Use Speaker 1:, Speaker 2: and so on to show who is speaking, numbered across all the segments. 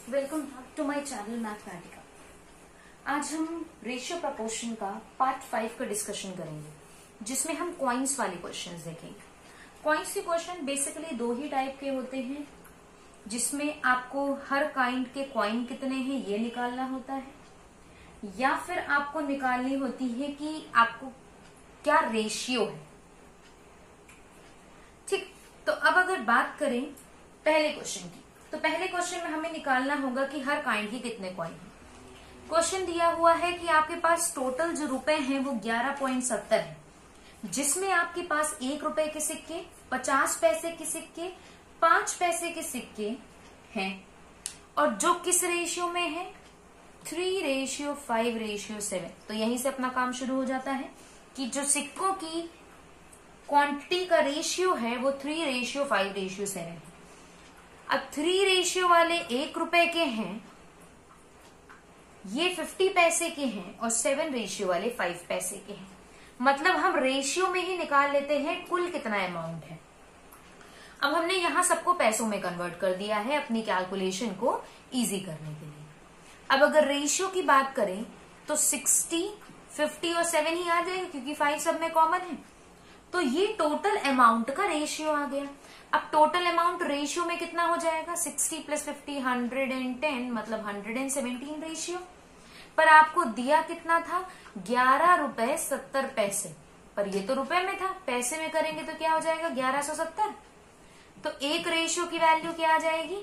Speaker 1: Welcome back to my channel Mathematica. आज हम ratio proportion का पार्ट 5 का डिस्कशन करेंगे, जिसमें हम कॉइन्स वाले क्वेश्चंस देखेंगे। कॉइन्स के क्वेश्चन बेसिकली दो ही टाइप के होते हैं, जिसमें आपको हर काइंड के कॉइन कितने हैं ये निकालना होता है, या फिर आपको निकालनी होती है कि आपको क्या रेशियो है। ठीक, तो अब अगर बात करें पहले क्वेश्चन की, तो पहले क्वेश्चन में हमें निकालना होगा कि हर काइंड की कितने कॉइन हैं। क्वेश्चन दिया हुआ है कि आपके पास टोटल जो रुपए हैं वो 11.70 है, जिसमें आपके पास 1 रुपए के सिक्के, 50 पैसे के सिक्के, 5 पैसे के सिक्के हैं, और जो किस रेशियो में है 3:5:7। तो यहीं से अपना काम शुरू हो जाता है कि जो सिक्कों की क्वांटिटी का रेशियो है वो 3:5:7 है। अब 3 रेशियो वाले 1 रुपए के हैं, ये 50 पैसे के हैं, और 7 रेशियो वाले 5 पैसे के हैं। मतलब हम रेशियो में ही निकाल लेते हैं कुल कितना अमाउंट है। अब हमने यहां सबको पैसों में कन्वर्ट कर दिया है अपनी कैलकुलेशन को इजी करने के लिए। अब अगर रेशियो की बात करें तो 60, 50 और 7 ही आ जाएगा, क्योंकि 5 सब में कॉमन है। तो ये टोटल अमाउंट का रेशियो आ गया। अब टोटल अमाउंट रेशियो में कितना हो जाएगा, 60 + 50 110, मतलब 117 रेशियो। पर आपको दिया कितना था, 11.70 रुपए। पर ये तो रुपए में था, पैसे में करेंगे तो क्या हो जाएगा 1170। तो एक रेशियो की वैल्यू क्या आ जाएगी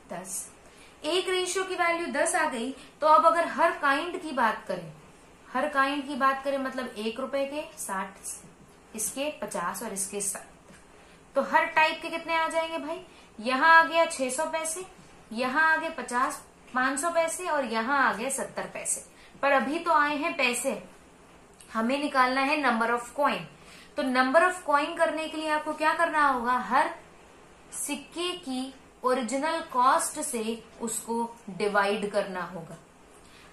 Speaker 1: 10। एक रेशियो की वैल्यू 10 आ गई। तो अब अगर हर काइंड की बात करें, मतलब 1 रुपए के 60, इसके 50 और इसके 60, तो हर टाइप के कितने आ जाएंगे भाई। यहां आ गया 600 पैसे, यहां आ गए 500 पैसे, और यहां आ गए 70 पैसे। पर अभी तो आए हैं पैसे, हमें निकालना है नंबर ऑफ कॉइन। तो नंबर ऑफ कॉइन करने के लिए आपको क्या करना होगा, हर सिक्के की ओरिजिनल कॉस्ट से उसको डिवाइड करना होगा।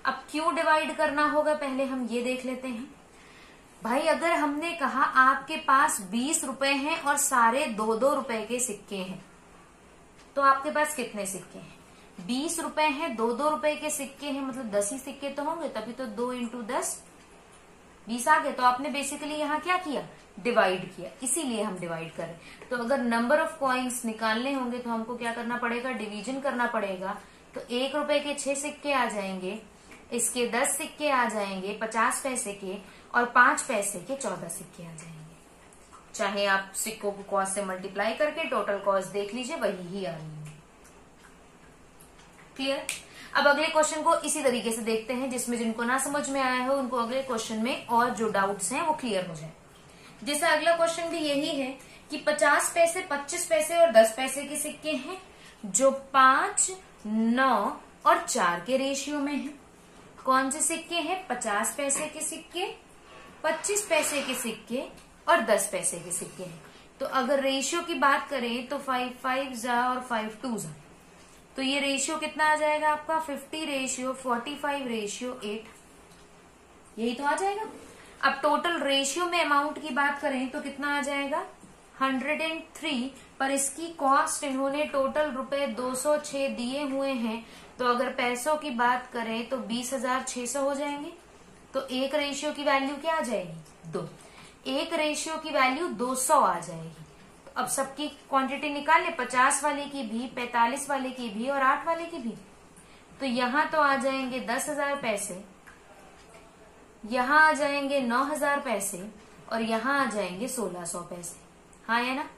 Speaker 1: अब क्यों डिवाइड करना होगा पहले हम ये देख लेते हैं। भाई अगर हमने कहा आपके पास 20 रुपए हैं और सारे 2-2 रुपए के सिक्के हैं, तो आपके पास कितने सिक्के हैं, 20 रुपए हैं, 2-2 रुपए के सिक्के हैं, मतलब 10 ही सिक्के तो होंगे, तभी तो 2 × 10 20 आ गए। तो आपने बेसिकली यहाँ क्या किया, डिवाइड किया, इसीलिए हम डिवाइड करें। तो अगर नंबर ऑफ कॉइन्स निकालने होंगे तो हमको क्या करना पड़ेगा, डिवीजन करना पड़ेगा। तो 1 रुपए के 6 सिक्के आ जाएंगे, इसके 10 सिक्के आ जाएंगे 50 पैसे के, और 5 पैसे के 14 सिक्के आ जाएंगे। चाहे आप सिक्कों को कॉस्ट से मल्टीप्लाई करके टोटल कॉस्ट देख लीजिए, वही ही आ रही है। क्लियर। अब अगले क्वेश्चन को इसी तरीके से देखते हैं, जिसमें जिनको ना समझ में आया हो उनको अगले क्वेश्चन में और जो डाउट्स हैं वो क्लियर हो जाए। जैसे अगला क्वेश्चन भी यही है कि 50 पैसे, 25 पैसे और 10 पैसे के सिक्के हैं, जो 5, 9 और 4 के रेशियो में है। कौन से सिक्के हैं, 50 पैसे के सिक्के, 25 पैसे के सिक्के और 10 पैसे के सिक्के हैं। तो अगर रेशियो की बात करें तो 5 5 जा और 5 2 जा, तो ये रेशियो कितना आ जाएगा आपका, 50:45:8, यही तो आ जाएगा। अब टोटल रेशियो में अमाउंट की बात करें तो कितना आ जाएगा 103, पर इसकी कॉस्ट इन्होंने टोटल रुपए 206 दिए हुए हैं। तो अगर पैसों की बात करें तो 20,600 हो जाएंगे। तो एक रेशियो की वैल्यू क्या आ जाएगी, 2। एक रेशियो की वैल्यू 200 आ जाएगी। तो अब सबकी क्वांटिटी निकाल ले, 50 वाले की भी, 45 वाले की भी और 8 वाले की भी। तो यहां तो आ जाएंगे 10,000 पैसे, यहां आ जाएंगे 9,000 पैसे, और यहां आ जाएंगे 1,600 पैसे। हाँ है ना।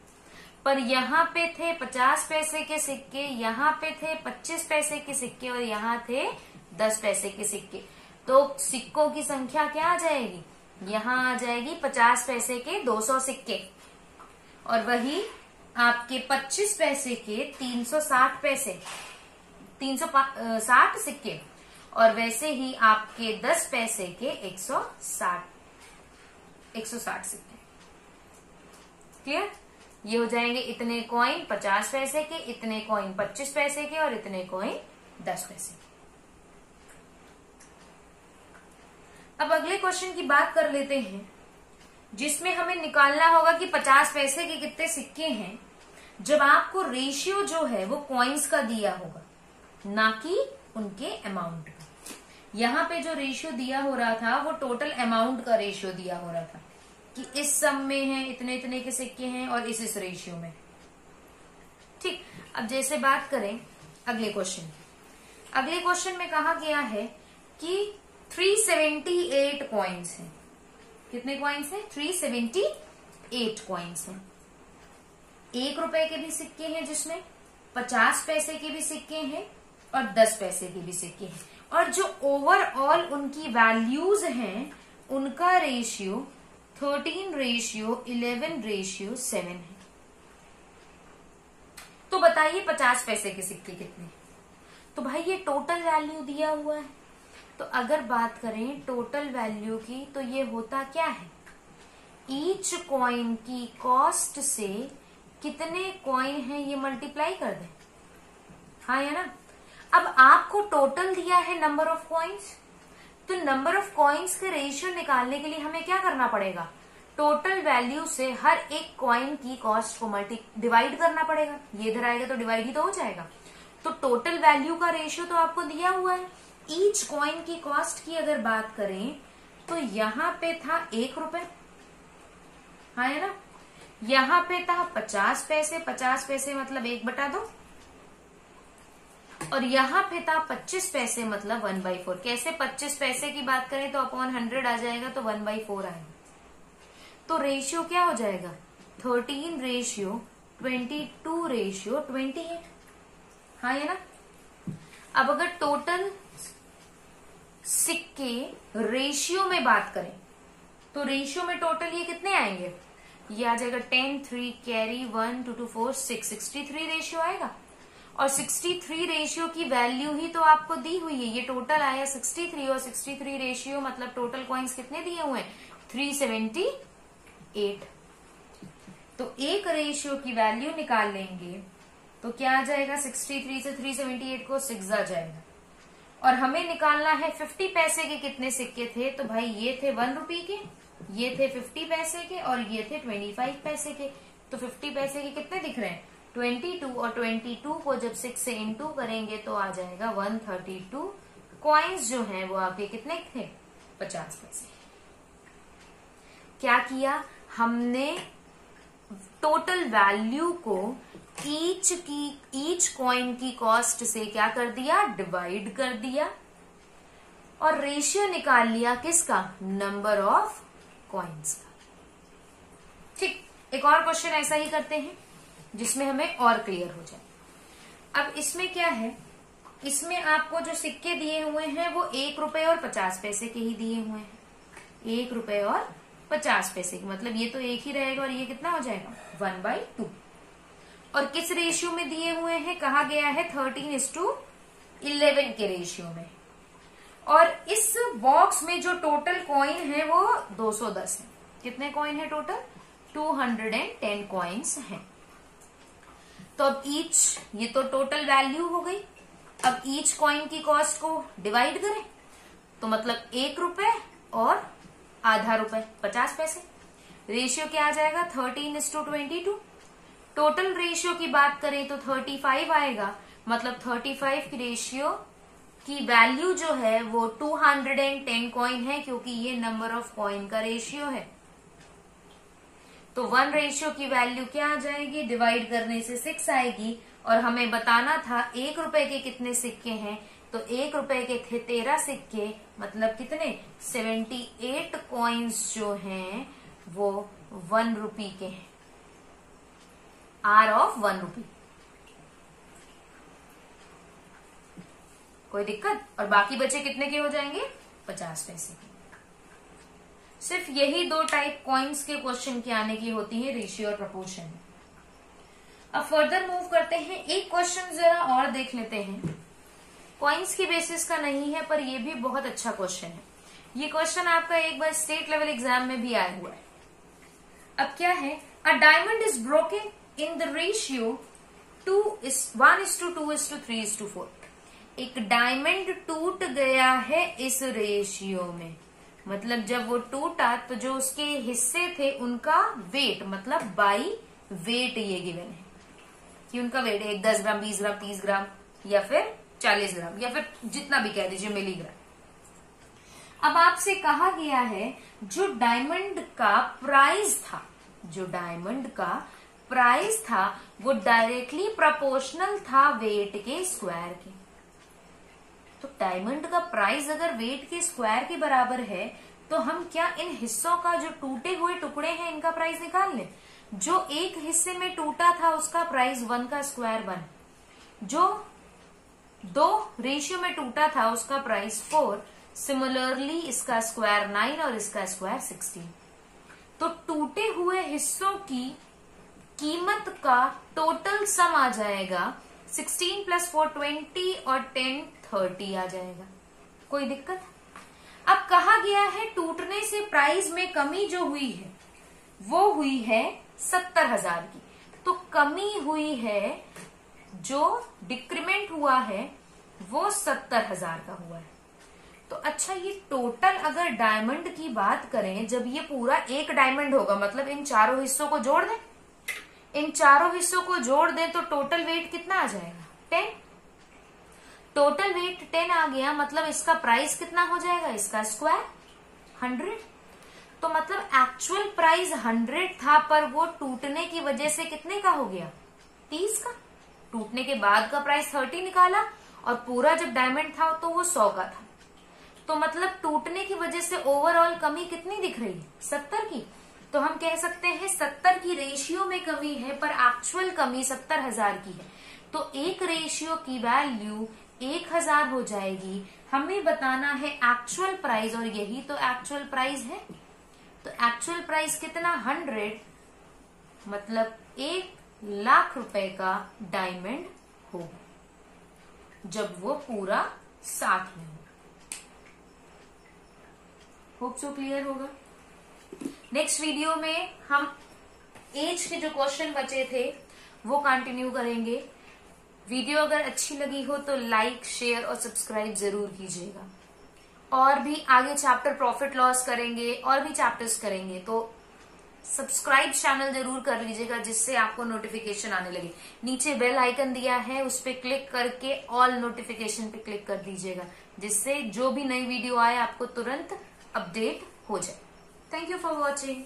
Speaker 1: पर यहाँ पे थे 50 पैसे के सिक्के, यहाँ पे थे 25 पैसे के सिक्के, और यहाँ थे 10 पैसे के सिक्के। तो सिक्कों की संख्या क्या आ जाएगी, यहाँ आ जाएगी 50 पैसे के 200 सिक्के, और वही आपके 25 पैसे के 360 पैसे, 360 सिक्के, और वैसे ही आपके 10 पैसे के 160 सिक्के। क्लियर। ये हो जाएंगे इतने कॉइन 50 पैसे के, इतने कॉइन 25 पैसे के, और इतने कॉइन 10 पैसे के। अब अगले क्वेश्चन की बात कर लेते हैं, जिसमें हमें निकालना होगा कि 50 पैसे के कितने सिक्के हैं, जब आपको रेशियो जो है वो कॉइन्स का दिया होगा। ना कि उनके अमाउंट का। यहाँ पे जो रेशियो दिया हो रहा था वो टोटल अमाउंट का रेशियो दिया हो रहा था कि इस सम में है, इतने इतने के सिक्के हैं और इस रेशियो में। ठीक, अब जैसे बात करें अगले क्वेश्चन में कहा गया है कि 378 कॉइन्स हैं। कितने कॉइन्स हैं? 378 कॉइन्स हैं। 1 रुपए के भी सिक्के हैं जिसमें 50 पैसे के भी सिक्के हैं और 10 पैसे के भी सिक्के हैं, और जो ओवरऑल उनकी वैल्यूज हैं उनका रेशियो 13:11:7 है। तो बताइए 50 पैसे के सिक्के कितने? तो भाई ये टोटल वैल्यू दिया हुआ है, तो अगर बात करें टोटल वैल्यू की तो ये होता क्या है, ईच कॉइन की कॉस्ट से कितने कॉइन हैं ये मल्टीप्लाई कर दें। हाँ या ना? अब आपको टोटल दिया है नंबर ऑफ कॉइन्स, तो नंबर ऑफ कॉइन्स के रेशियो निकालने के लिए हमें क्या करना पड़ेगा, टोटल वैल्यू से हर एक कॉइन की कॉस्ट को डिवाइड करना पड़ेगा। ये इधर आएगा तो डिवाइड ही तो हो जाएगा। तो टोटल वैल्यू का रेशियो तो आपको दिया हुआ है। ईच कॉइन की कॉस्ट की अगर बात करें तो यहाँ पे था 1 रुपए, हाँ है ना, यहाँ पे था 50 पैसे, 50 पैसे मतलब 1/2, और यहाँ पे था 25 पैसे मतलब 1/4। कैसे? 25 पैसे की बात करें तो अपॉन 100 आ जाएगा तो 1/4 आएगा। तो रेशियो क्या हो जाएगा, 13:22:28। हाँ है ना? अब अगर टोटल सिक्के रेशियो में बात करें तो रेशियो में टोटल ये कितने आएंगे, ये आ जाएगा 10, 3 कैरी 1 2 2 4 6, 63 रेशियो आएगा। और 63 रेशियो की वैल्यू ही तो आपको दी हुई है, ये टोटल आया 63, और 63 रेशियो मतलब टोटल कॉइन्स कितने दिए हुए हैं, 378। तो एक रेशियो की वैल्यू निकाल लेंगे तो क्या आ जाएगा, 63 से 378 को 6 आ जाएगा। और हमें निकालना है 50 पैसे के कितने सिक्के थे, तो भाई ये थे 1 रुपए के, ये थे 50 पैसे के, और ये थे 25 पैसे के। तो 50 पैसे के कितने दिख रहे हैं, 22, और 22 को जब 6 से इंटू करेंगे तो आ जाएगा 132 कॉइन्स जो हैं वो आपके कितने थे, 50 पैसे। क्या किया हमने, टोटल वैल्यू को ईच कॉइन की कॉस्ट से क्या कर दिया, डिवाइड कर दिया, और रेशियो निकाल लिया किसका, नंबर ऑफ कॉइन्स का। ठीक, एक और क्वेश्चन ऐसा ही करते हैं जिसमें हमें और क्लियर हो जाए। अब इसमें क्या है, इसमें आपको जो सिक्के दिए हुए हैं वो 1 रुपए और 50 पैसे के ही दिए हुए हैं। 1 रुपए और 50 पैसे के, मतलब ये तो एक ही रहेगा, और ये कितना हो जाएगा 1/2। और किस रेशियो में दिए हुए हैं, कहा गया है 13:11 के रेशियो में। और इस बॉक्स में जो टोटल कॉइन है वो 210 है। कितने कॉइन है टोटल, 210 कॉइन्स हैं। तो अब ईच, ये तो टोटल वैल्यू हो गई। अब ईच कॉइन की कॉस्ट को डिवाइड करें तो मतलब 1 रुपए और आधा रुपए 50 पैसे। रेशियो क्या आ जाएगा, 13:22। टोटल रेशियो की बात करें तो 35 आएगा, मतलब 35 की रेशियो की वैल्यू जो है वो 210 कॉइन है, क्योंकि ये नंबर ऑफ कॉइन का रेशियो है। तो 1 रेशियो की वैल्यू क्या आ जाएगी, डिवाइड करने से 6 आएगी। और हमें बताना था 1 रुपए के कितने सिक्के हैं, तो 1 रुपए के थे 13 सिक्के, मतलब कितने, 78 कॉइन्स जो हैं वो 1 रुपी के हैं, आर ऑफ 1 रुपी। कोई दिक्कत? और बाकी बचे कितने के हो जाएंगे, 50 पैसे के। सिर्फ यही 2 टाइप कॉइन्स के क्वेश्चन के आने की होती है, रेशियो और प्रपोर्शन। अब फर्दर मूव करते हैं, एक क्वेश्चन जरा और देख लेते हैं। कॉइन्स की बेसिस का नहीं है पर ये भी बहुत अच्छा क्वेश्चन है। ये क्वेश्चन आपका एक बार स्टेट लेवल एग्जाम में भी आया हुआ है। अब क्या है, a diamond is broken in the ratio 1:2:3:4। एक डायमंड टूट गया है इस रेशियो में, मतलब जब वो टूटा तो जो उसके हिस्से थे उनका वेट, मतलब बाई वेट ये गिवन है कि उनका वेट 1 10 ग्राम 20 ग्राम 30 ग्राम या फिर 40 ग्राम या फिर जितना भी कह दीजिए मिलीग्राम। अब आपसे कहा गया है जो डायमंड का प्राइस था वो डायरेक्टली प्रोपोर्शनल था वेट के स्क्वायर के। तो डायमंड का प्राइस अगर वेट के स्क्वायर के बराबर है तो हम क्या इन हिस्सों का जो टूटे हुए टुकड़े हैं इनका प्राइस निकाल लें। जो एक हिस्से में टूटा था उसका प्राइस 1 का स्क्वायर 1, जो 2 रेशियो में टूटा था उसका प्राइस 4, सिमिलरली इसका स्क्वायर 9 और इसका स्क्वायर 16। तो टूटे हुए हिस्सों की कीमत का टोटल सम आ जाएगा 16 + 4 20 और 10 30 आ जाएगा। कोई दिक्कत? अब कहा गया है टूटने से प्राइस में कमी जो हुई है वो हुई है 70,000 की। तो कमी हुई है, जो डिक्रीमेंट हुआ है वो 70,000 का हुआ है। तो अच्छा, ये टोटल अगर डायमंड की बात करें, जब ये पूरा एक डायमंड होगा मतलब इन चारों हिस्सों को जोड़ दें, तो टोटल वेट कितना आ जाएगा 10। टोटल वेट 10 आ गया, मतलब इसका प्राइस कितना हो जाएगा, इसका स्क्वायर 100। तो मतलब एक्चुअल प्राइस 100 था पर वो टूटने की वजह से कितने का हो गया 30 का। टूटने के बाद का प्राइस 30 निकाला और पूरा जब डायमंड था तो वो 100 का था। तो मतलब टूटने की वजह से ओवरऑल कमी कितनी दिख रही है 70 की। तो हम कह सकते हैं 70 की रेशियो में कमी है पर एक्चुअल कमी 70,000 की है। तो एक रेशियो की वैल्यू 1000 हो जाएगी। हमें बताना है एक्चुअल प्राइस और यही तो एक्चुअल प्राइस है। तो एक्चुअल प्राइस कितना 100, मतलब 1,00,000 रुपए का डायमंड होगा जब वो पूरा साथ में हो। होप सो क्लियर होगा। नेक्स्ट वीडियो में हम एज के जो क्वेश्चन बचे थे वो कंटिन्यू करेंगे। वीडियो अगर अच्छी लगी हो तो लाइक, शेयर और सब्सक्राइब जरूर कीजिएगा। और भी आगे चैप्टर प्रॉफिट लॉस करेंगे और भी चैप्टर्स करेंगे, तो सब्सक्राइब चैनल जरूर कर लीजिएगा जिससे आपको नोटिफिकेशन आने लगे। नीचे बेल आइकन दिया है उस पर क्लिक करके ऑल नोटिफिकेशन पे क्लिक कर दीजिएगा, जिससे जो भी नई वीडियो आए आपको तुरंत अपडेट हो जाए। Thank you for watching.